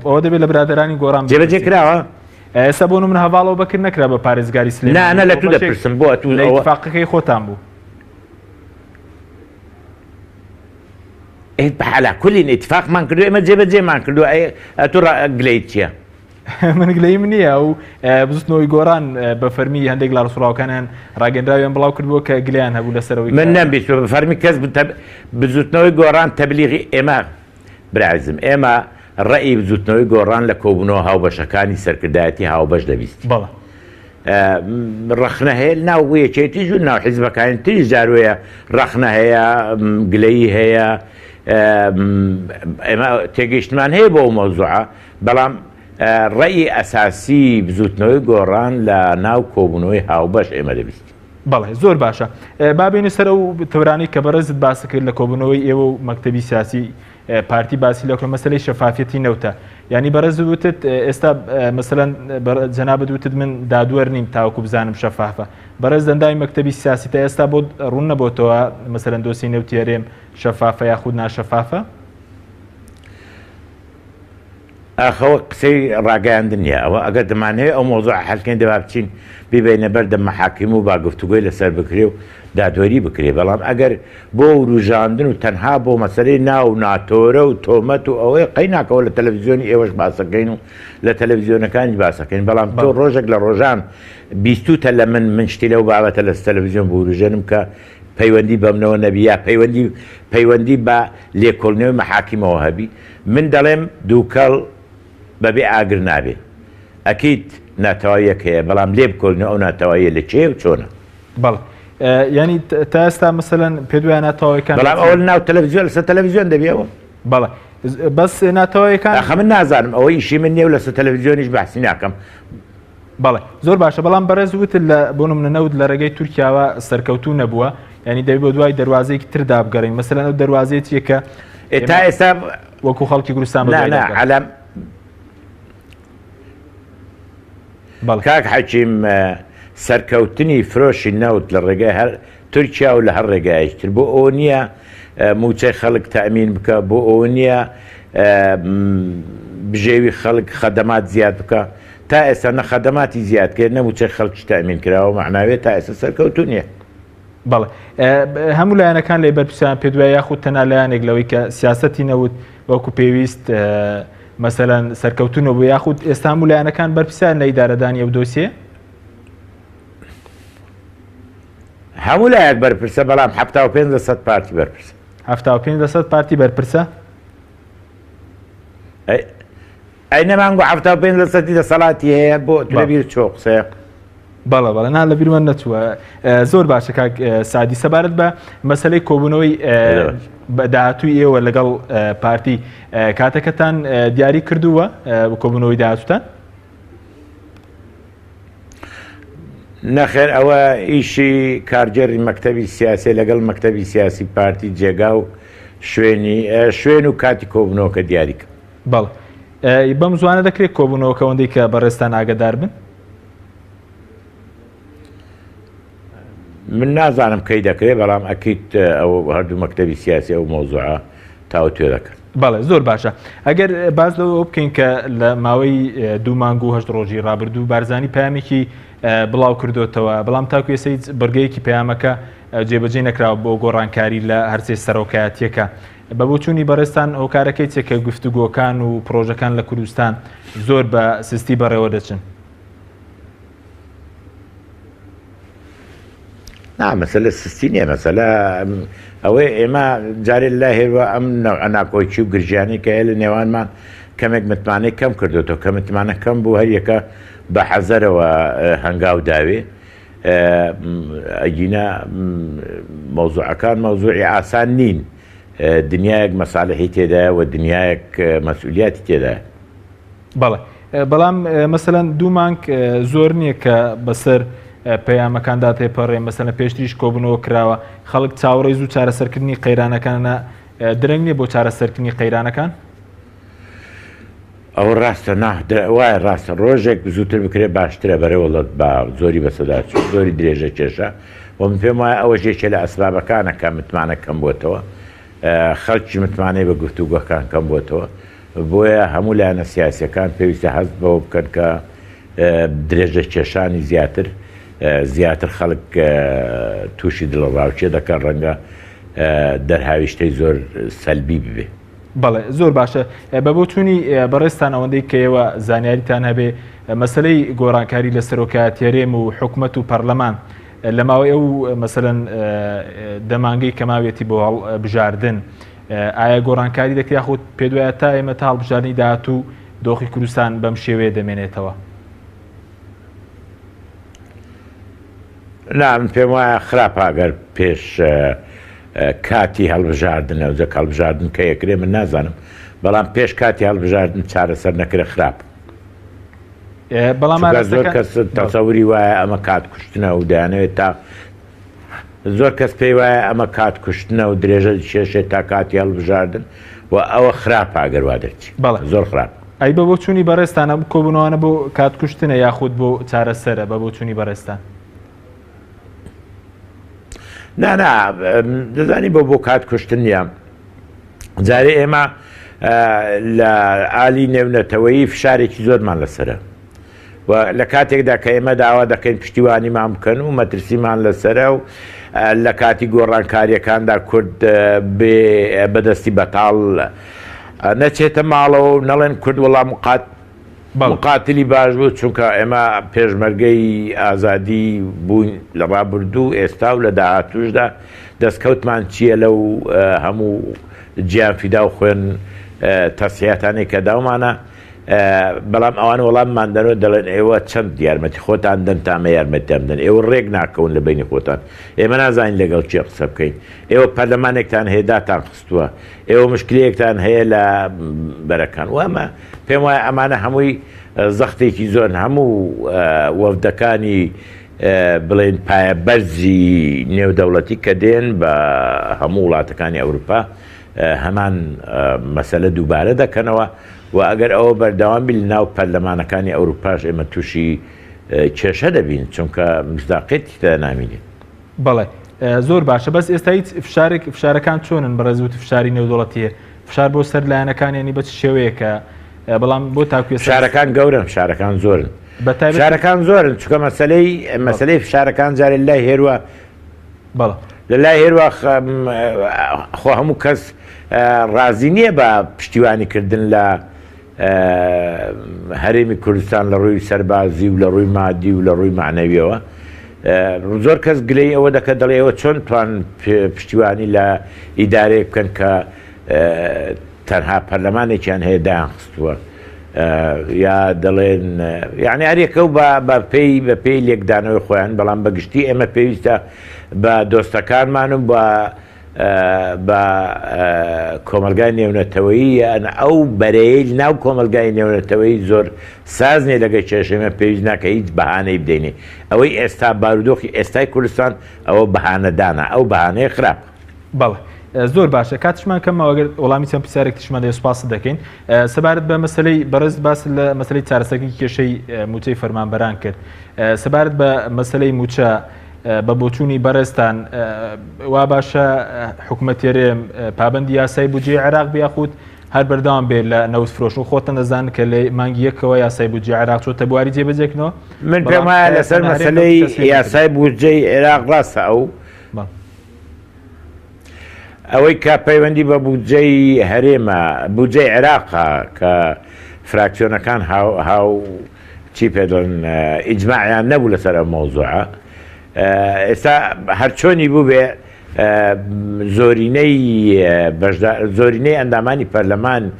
ئەوە دەبێت لە برادرانی گۆڕان جێبەجێ کراوە ئێستا بۆ من هەواڵەوە بەکرد نەکرا بە پارێزگاری سلێمانی لە تو دەپرسم بۆ اتفاقەکەی خۆتان بوو بەحالا کولین اتفاقمان کردو ئێمە جێبەجێمان کردو ئەتو گلەیت چییە من گلەی من نییە و بزوتنەوەی گۆڕان بە فەرمی هەندێک لە ڕسوڕاوەکانیان ڕاگەندراویان بڵاو کردبووە کە گلیان هەبوو لەسەرەوەی من نەمبیست بە فەرمی کەس بزوتنەوەی گۆڕان تەبلیغی ئێمە برازم ئێمە ڕێی بزوتنەوەی گۆڕان لە کۆبوونەوە هاوبەشەکانی سەرکردایەتی هاوبەش دەبیست ڕەخنە هەیە ناو یەکێتیش و ناو حیزبەکانی تریش جاروەیە ڕەخنە هەیە گلەیی هەیە ئێمە تێگەیشتمان هەیە بۆ مەوزوعە بەڵام ڕێی ئەساسی بزوتنەوەی گۆڕان لە ناو کۆبوونەوەی هاوبەش ئێمە دەبیست بەڵێ زۆر باشە بابێنە سەر ئەو تەورانی کە بەڕێزت باس کرد لە کۆبوونەوەی ئێوە و مەکتەبی سیاسی پارتی باسی لەکە مەسلەی شەفافەتی نەوتە یعنی بەڕێز وتت ئێستا مەسەلەن جەنابەت وتت من دادوەر نیم تاوەکو بزانم شەفافە بەڕێز دەنداوی مەکتەبی سیاسی تا ئێستا بۆ ڕوون نەبووتەوە مەسەلەن دۆسی نەوتی هەرێم شەفافە یاخود ناشەفافە ئەخەوە قسەی ڕاگەیاندن نیە ئەوە ئەگەر دەمانەوێت ئەو مۆزوع حەلکەین دەبا بچین ببینە بەردە مەحاکیم و با گفتوگۆی لەسەر بکرێ و دادوەری بکرێ بەڵام ئەگەر بۆ وروژاندن و تەنها بۆ مەسەلەی ناو ناتۆرە و تۆمەت و ئەوەی قەی ناکەوە لە تەلەڤیزیۆنی ئێوەش باسەکەین و لە تەلەڤیزیۆنەکانی باسەکەین بەڵام تۆ ڕۆژێک لە ڕۆژان بیستوتە لە من شتی لەو بابەتە لە تەلەڤیزیۆن بۆ وروژێنم کە پەیوەندی بەمنەوە نەبیە پەیوەندی بە لێکۆڵنەوەی مەحاکیمەوە هەبی من دەڵێم دووکەڵ بەبێ ئاگر نابێ ئەکیت ناتەواییەک هەیە بەڵام لێ بکۆڵنەوە ئەو ناتەواییە لە چێ و چۆنە بەڵ ینی تا ئێستا مەسەلەن پێ دوایە ناتەواییەکان بەڵام ئەوە ناو تەلەڤیزیۆن لەسەر تەلەڤیزیۆن دەبێەوە بەڵێ بەس ناتەواییەکان ئەخە من نازانم ئەوەی ئیشی من نییە و لەسەر تەلەڤیزیۆنیش باسی ناکەم بەڵێ زۆر باشە بەڵام بەڕێز وتت لە بۆ نمونە نەوت لە ڕێگەی تورکیاوە سەرکەوتوو نەبووە ینی دەبێت بۆ دوای دەواازەیەکی تردا بگەڕین مەسەلەن ئەو دەواازەیە چیەکە تا ئێستا وەکو خەڵکی کوردستان عەلەم کاک حەکیم سەرکەوتنی فرۆشی نەوت لە ڕێگای هەر تورکیا و لە هەر ڕێگایشتر بۆ ئەوە نییە موچەی خەڵک تەمین بکە بۆ ئەوە نییە بژێوی خەڵک خەدەمات زیاد بکە تا ئێستا نە خەدەماتی زیادکرد نەموچەی خەڵکی تەمین کراوە معناوێت تا ئێستا سەرکەوتو نییە بەڵێ هەموو لایەنەکان لێ بەرپرسیان پێ دوای یاخود تەنها لایەنێک لەوەی کە سیاسەتی نەوت وەکو پێویست مەسەلەن سەرکەوتونەوە بۆ یاخود ئێستا هەموو لایەنەکان بەرپرسیان لە ئیدارەدانی ئەو دۆسیە هەموو لایەک بەرپرسە بەڵام 75% پارتی بەرپرسە 75% پارتی بەرپرسە ئەی نەمانگو 75% دەسەڵاتی هەیە بۆ لەبیر چۆ قسەیە بەڵە بەڵە نا لە بیرمە نەچووە زۆر باشە کاک سادی سەبارەت بە مەسەلەی کۆبوونەوەی داهاتووی ئێوە لەگەڵ پارتی کاتەکەتان دیاری کردووە کۆبوونەوەی داهاتوتان نەخێر ئەوە ئیشی کارگەری مەکتەبی سیاسی لەگەڵ مەکتەبی سیاسی پارتی جێگا و شوێن و کاتی کۆبوونەوەکە دیاریکە بەڵ بەم زوانە دەکرێت کۆبوونەوەکە ئەوەندەی کە بەڕێستان ئاگادار بن من نازانم کەی دەکرێت بەڵام ئەکیت ئەو هەردوو مەکتەبی سیاسی ئەو مۆزوعە تاوە توێ دەکەن بەڵێ زۆر باشە ئەگەر باز لەوە بکەین کە لە ماوەی 2 مانگ و 8 ڕۆژی ڕابردوو بارزانی پامێکی بڵاو کردوتەوە بەڵام تاکو ێسەی بڕگەیەکی پەیامەکە جێبەجێ نەکراوە بۆ گۆڕانکاری لە هەرسێ سەرۆکایەتیەکە بە بۆچوونی بەڕێستان ئەو کارەکەی چێکە گفتوگۆکان و پرۆژەکان لە کوردستان زۆر بە سستی بەڕێوە دەچن مەسەلە سستی نییە مەسەلە ئەوەی ئێمە جارێ لا هێوە ئەم ئەناکۆچی و گرژیانی کە هەیە لە نێوانمان کەمێک متمانەی کەم کردوەوە کە متمانە کەم بوو هەریەکە بە حەزەرەوە هەنگاو داوێ ئەگینە مەوزوعەکان مەوزوعی ئاسان نین دنیایەک مەساڵحی تێدایە و دنیایەک مەسئولیاتی تێدایە بەڵێ بەڵام مەسەلەن 2 مانگ زۆر نییە کە بەسەر پەیامەکاندا تێپەڕێ مەسەلەن پێشتریش کۆبوونەوە کراوە خەڵک چاوەڕێی زوو چارەسەرکردنی قەیرانەکانە درەنگ نییە بۆ چارەسەرکردنی قەیرانەکان ئەو ڕاستە وایە ڕاستە ڕۆژێک زووتر بکرێت باشترە بەرەوەڵەت بە زۆری بەسەدا زۆری درێژە کێشە و من پێم وایە ئەوە ژێکێ لە ئەسبابەکانەکە متمانە کەم بووتەوە خەڵکی متمانەی بە گفتوگۆکان کەم بووتەوە بۆیە هەموو لایەنە سیاسیەکان پێویستە هەست بەوە بکەن کە درێژە کێشانی زیاتر خەڵک تووشی دڵڕاوچێ دەکەن ڕەنگە دەرهاویشتەی زۆر سەلبی ببێ بەڵێ زۆر باشە بە بۆچوونی بەڕێستان ئەوەندەی کەیەوە زانیاریتان هەبێ مەسلەی گۆڕانکاری لە سەرۆکایەتی هەرێم و حکومەت و پەرلەمان لە ماوەی ئەو مەسەلەن دەمانگەی کە ماوێتی بۆ هەڵبژاردن ئایا گۆڕانکاری دەکرێت یاخود پێ دوایە تا ئێمە تا هەڵبژاردننی داهاتوو دۆخی کوردستان بەم شێوەیە دەمێنێتەوە من پێم وایە خراپە ئەگەر پێش کاتی هەڵبژاردن ئەوجە هەڵبژاردن کە یەکرێ من نازانم بەڵام پێش کاتی هەڵبژاردن چارەسەر نەکرێ خراپ بەڵام زۆر کەس تەسەوری وایە ئەمە کات کوشتنە و دەیانەوێت تا زۆر کەس پێی وایە ئەمە کات کوشتنە و درێژە کێشێت تا کاتی هەڵبژاردن و ئەوە خراپ ئاگەروا دەرچی زۆر خراپ. ئەی بە بۆ چوونی بەڕێستانە کۆبوونەوەە بۆ کاتکوشتنە یاخود بۆ چارەسەرە بە بۆ چوونی بەڕێستان؟ نانا دەزانی بۆ کات کوشتن نیە. جارێ ئێمە لە ئالی نێونەتەوەیی فشارێکی زۆرمان لەسرە و لە کاتێکدا کە ئێمە داوا دەکەین پشتیوانیمان بکەن و مەترسیمان لەسرە و لە کاتی گۆڕانکاریەکاندا کورد بەدەستی بەتاڵ نەچێتە ماڵەوە و نەڵێن کورد وەڵام مقاتلی باش بوو چونکە ئێمە پێشمەرگەی ئازادی بووین لە ڕابردوو ئێستا و لە داهاتوشدا دەستکەوتمان چییە لەو هەموو گیان فیدا و خوێن تەسیحاتانێک کە داومانە بەڵام ئەوان وەڵاممان دەنەوە دەڵێن ئێوە چەند یارمەتی خۆتان دەن تامە یارمەتیان بدەن ئێوە ڕێک ناکەون لە بینی خۆتان ئێمە نازانین لەگەڵ چی قسە بکەین ئێوە پەرلەمانێکتان هەیە داتان خستووە ئێوە مشکلەیەکتان هەیە لە بەرەکان و ئەمە پێم وایە ئەمانە هەمووی زەختێکی زۆر هەموو وەفدەکانی بڵێن پایە بەرزی نێودەوڵەتی کە دێن بە هەموو وڵاتەکانی ئەوروپا هەمان مەسەلە دووبارە دەکەنەوە و ئەگەر ئەوە بەردەوامی لە ناو پەرلەمانەکانی ئەوروپاش ئێمە تووشی کێشە دەبین چونکە مزداقێتی تە نامینێت. بەڵێ زۆر باشە بەس ئێستا هیچ فشارەکان چۆنن بەڕێزوت فشاری نێودوڵەتیە فشار بۆ سەر لایەنەکانیانی بە چ شێوەیەکە بەڵام بۆ تاکوێ فشارەکان گەورن فشارەکان زۆرن فشارەکان زۆرن چونکە مەسەلەی فشارەکان جارێ لای هێروە بەڵێ لە لای هێروە خۆ هەموو کەس ڕازی نییە بە پشتیوانیکردن لە هەرێمی کوردستان لە ڕووی سەربازی و لە ڕووی مادی و لە ڕووی معنەویەوە زۆر کەس گلەی ئەوە دەکە دەڵێەوە چۆن توان پشتیوانی لە ئیدارەیە بکەن کە تەنها پەرلەمانێکیان هەیە دایان خستووە یا دەڵێن یعنی هەرێکە و بە پێی لێکدانەوەی خۆیان بەڵام بەگشتی ئێمە پێویستە بە دۆستەکانمان و بە کۆمەلگای نێونەتەوەیی یان ئەو بەرەیە ناو کۆمەلگای نێونەتەوەی زۆر سازنێ لەگەی کێشەمە پێویست ناکە هیچ بەهانەی بدەینێ ئەوەی ئێستا بارودۆخی ئێستای کوردستان ئەوە بەهانەدانە ئەو بەهانەیە خراپ. بەڵێ زۆر باشە کاتشمان کەمەوەگەر وەڵامی چەند پرسیارێک تشمان دەسپاس دەکەین سەبارەت بە مەسلەی بەڕێز باس لە مەسلەی چارەسەرکردنی کێشەی موچەی فەرمانبەران کرد سەبارەت بە مەسلەی موچە بە بۆچوونی بەڕێستان وا باشە حکوومەتێرێ پابەندی یاسای بودجێ عێراق بیاخود هەر بەردەوام بێت لە نەوت فرۆشن خۆتە نەزان کە لە مانگی یەکەوە یاسای بودجێ عێراق چۆتە بواری جێبەجێکنەوە من پێم وایە لەسەر مەسلەی یاسای بودجەی عێراق ڕاستە ئەوەی کە پەیوەندی بە بودجەی هەرێمە بودجەی عێراقە کە فراکسیۆنەکان هاو چی پێدڵن ئیجماعیان نەبوو لەسەر ئەم مەوزوعە ئێستا هەرچۆنی بوو بێ زۆرینەی ئەندامانی پەرلەمانی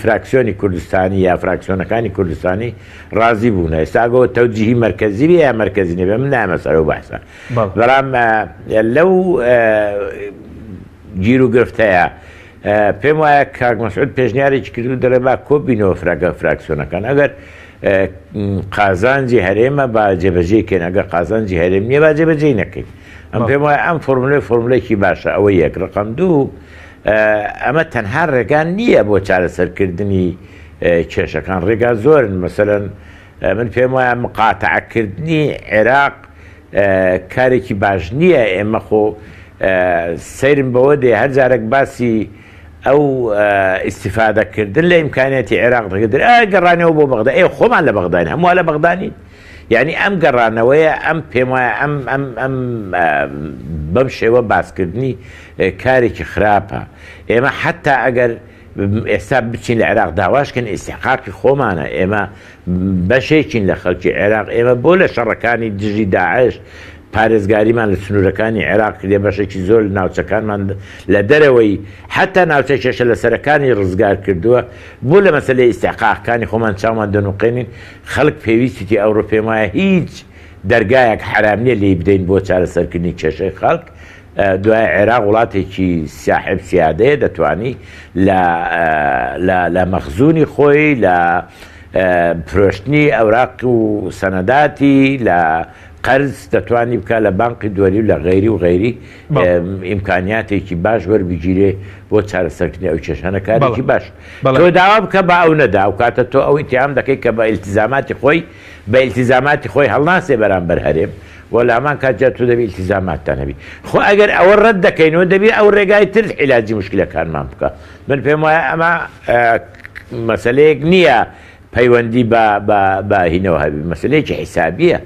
فراکسیۆنی کوردستانی یا فراکسیۆنەکانی کوردستانی ڕازی بوون ئێستا ئەگەوە تەوجیهی مەرکەزی یا مەرکەزی نەبێ من نامە سەرەوە باسە بەڵام لەو گیر و گرفتەیە پێم وایە کاک مەسعود پێشنیارێکی کردو دەڵێ با کۆبینەوە فراکسیۆنەکان ئەگەر قازانجی هەرێمە با جێبەجێکەین ئەگەر قازانجی هەرێم نییە با جێبەجێ نەکەین ئەم پێم وایە ئەم فۆرمولەیەکی باشە ئەوە یەک ڕقم دوو ئەمە تەنها ڕێگان نییە بۆ چارەسەرکردنی کێشەکان ڕێگا زۆرن مەسەلەن من پێم وایە مقاتەعەکردنی عێراق کارێکی باش نییە ئێمە خۆ سەیرم بەوە دێ هەر جارێک باسی ئەو ئیسیفادەکردن لە ئیمکانیەتی عێراق دەکردن گەڕانەوە بۆ بەغدا خۆمان لە بەغداین هەمووە لە بەغدانی یعنی ئەم گەڕانەوەیە ئەم پێم وایە ئەم بەم شێوە باسکردنی کارێکی خراپە ئێمە حتا ئەگەر ئێستا بچین لە عێراق داواشکن ئیسیحقاقی خۆمانە ئێمە بەشێکین لە خەڵکی عێراق ئێمە بۆ لە شەڕەکانی دژی داعش پارێزگاریمان لە سنوورەکانی عێراق لێ بەشێکی زۆر ناوچەکانمان لە دەرەوەی حتا ناوچە کێشە لە سەرەکانی ڕزگار کردووە بۆ لە مەسەلەی ئیستیحقاقەکانی خۆمان چاومان دەنوقێنین خەڵک پێویستی ئەوروپای وایە هیچ دەرگایەک حرام نییە لێی بدەین بۆ چارەسەرکردنی کێشەی خەڵک دوای عێراق وڵاتێکی ساحب سیادەیە دەتوانی لە مەخزوونی خۆی لە فرۆشتنی ئەوراق و سەنەداتی لە قەرز دەتوانی بکە لە بانقی دووەری و لە غەیری و غەیری ئیمکانیاتێکی باش وەربگیرێ بۆ چارەسەرکردنی ئەو کێشانە کارێکی باش تۆ داوا بکە بە ئەو نەدا و کاتە تۆ ئەو ئیتیام دەکەی کە بە ئیلتیزاماتی خۆی هەڵناسێ بەرامبەر هەرێم وە لامان کاتجا تو دەبی ئیلتیزاماتتان هەبی خۆ ئەگەر ئەوە ڕەت دەکەینەوە دەبی ئەو ڕێگای تر عیلاجی مشکلەکانمان بکە من پێم وایە ئەمە مەسەلەیەک نییە پەیوەندی بە هینەوە هەبی مەسلەیەکی حیسابیە.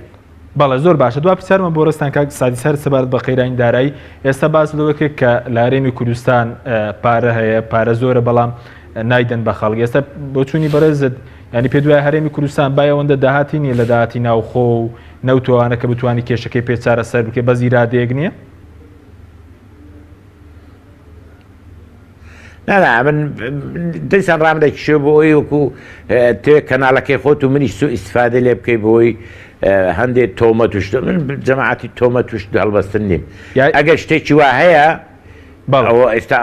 بەڵێ زۆر باشە دوا پرسیارمە بۆ ڕستان کاک سادی سەر سەبارەت بە قەیرانی دارایی ئێستا باس لەوەکە کە لە هەرێمی کوردستان پارە هەیە پارە زۆرە بەڵام نایدەن بە خەڵک ئێستا بۆ چوونی بەڕێزت ینی پێ دوای هەرێمی کوردستان بایەوەندە داهاتی نیە لە داهاتی ناوخۆ و نەوتوانە کە بتوانی کێشەکەی پێچارە سەر بکە بە زیرادەیەک نییە؟ من دەیسان ڕامدەکیشێ بۆ ئەوی وەکو تێ کەناڵەکەی خۆت و منیش سوء ئیستیفادە لێ بکەی بۆی هەندێک تۆمە توشت من جەماعەتی تۆمە توشت هەڵبەستن نیم ئەگەر شتێکی وا هەیە ئەوە ئێستا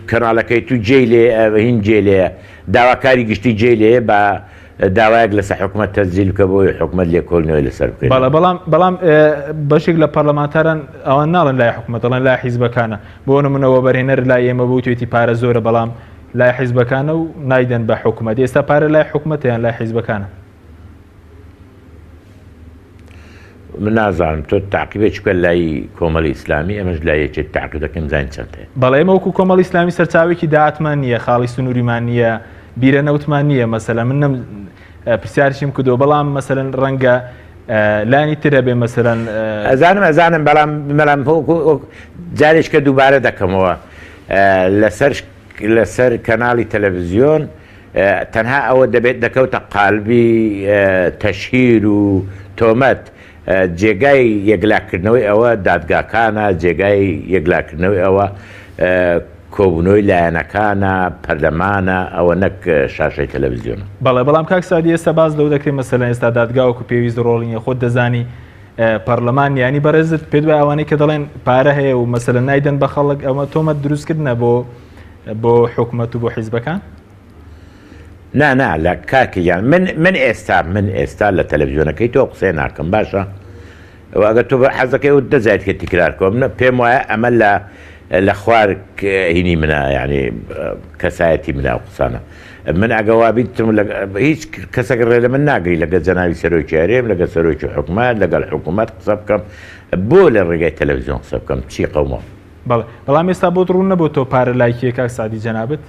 کەناڵەکەی تو جێ لێ هین جێ لێ داواکاری گشتی جێ لێ بە داوایەک لەسەر حکومەت تەسجیل بکە بۆی حکومەت لێکۆڵنەوەی لەسەر بکەین. بەڵام بەشێک لە پەرلەمانتاران ئەوان ناڵن لای حکومەت دەڵێن لای حیزبەکانە بۆ نمونەوە بەرهێنەر لای ئێمە بوو توێتی پارە زۆرە بەڵام لای حیزبەکانە و نایدەن بە حکومەت ئێستا پارە لای حکومەتیان لای حیزبەکانە. من نازانم تۆ تاقیبێک بکە لای کۆمەڵی ئیسلامی ئەمەش لای یەکێک تاقیب دەکەم زانین چەند هەیە. بەڵێ ئێمە وەکو کۆمەڵی ئیسلامی سەرچاوێکی داهاتمان نییە خاڵی سنووریمان نییە بیرە نەوتمان نییە مەسەلەن من نەم پرسیارشیم کردەوە بەڵام مەسەلەن ڕەنگە لانی ترە بێ مەسەلەن ئەزانم بەڵام جارێککە دووبارە دەکەمەوە لەسەر کەناڵی تەلەڤیزیۆن تەنها ئەوە دەبێت دەکەوتە قالبی تەشهیر و تۆمەت جێگای یەکلاکردنەوەی ئەوە دادگاکانە جێگای یەکلاکردنەوەی ئەوە کۆبوونەوەی لایەنەکانە پەرلەمانە ئەوە نەک شاشەی تەلەڤیزیۆنە. بەڵام کاک سادی ئێستا باز لەو دەکرێت مەسەلەن ئێستا دادگاوەکو پێویست ڕۆڵینە خۆت دەزانی پەرلەمان ینی بەڕێزت پێ دوای ئەوانەی کە دەڵێن پارە هەیە و مەسەلە نایدەن بە خەڵک ئەومە تۆمەت دروستکردنە بۆ حکومەت و بۆ حیزبەکان؟ نا لە کاکیان من ئێستا لە تەلەڤیزیۆنەکەی تۆ قسەی ناکەم باشە ئەگە تۆ حەزەکەی و دەزایێت کە تیکرارکەوە من پێم وایە ئەمە لە خوار هینی منە ینی کەسایەتی منە و قسانە من ئەگەوابیتم هیچ کەسێک ڕێ لە من ناگری لەگە جەناوی سەرۆکی هەرێم لەگە سەرۆکی حکومەت لەگەڵ حکومەت قسە بکەم بۆ لە ڕێگای تەلەڤیزیۆن قسە بکەم چی قەومە. بەڵام ئێستا بۆ ڕوون نەبوو تۆ پارە لایکیە کاک سادی جەنابەت؟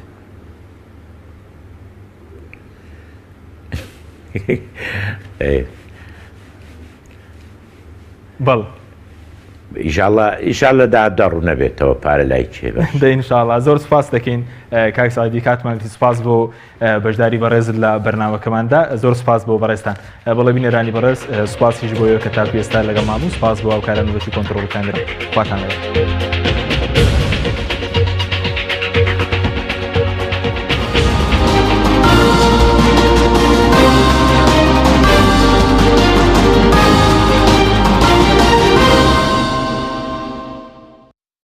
ئیشاڵە داڕوو نەبێتەوە پارە لای کێ دەئینشاڵڵا زۆر سوپاس دەکەین کاک سادی کاتمانتی سوپاس بۆ بەشداری بەڕێزت لە بەرنامەکەماندا زۆر سوپاس بۆ بەڕێستان بەڵێ بینەرانی بەڕێز سوپاسیش بۆیەوە کە تاکو ئێستا لەگەڵ مامون سوپاس بۆ ئەو کارە نوێتی کۆنتڕۆڵەکان خواتان لەگەڵ.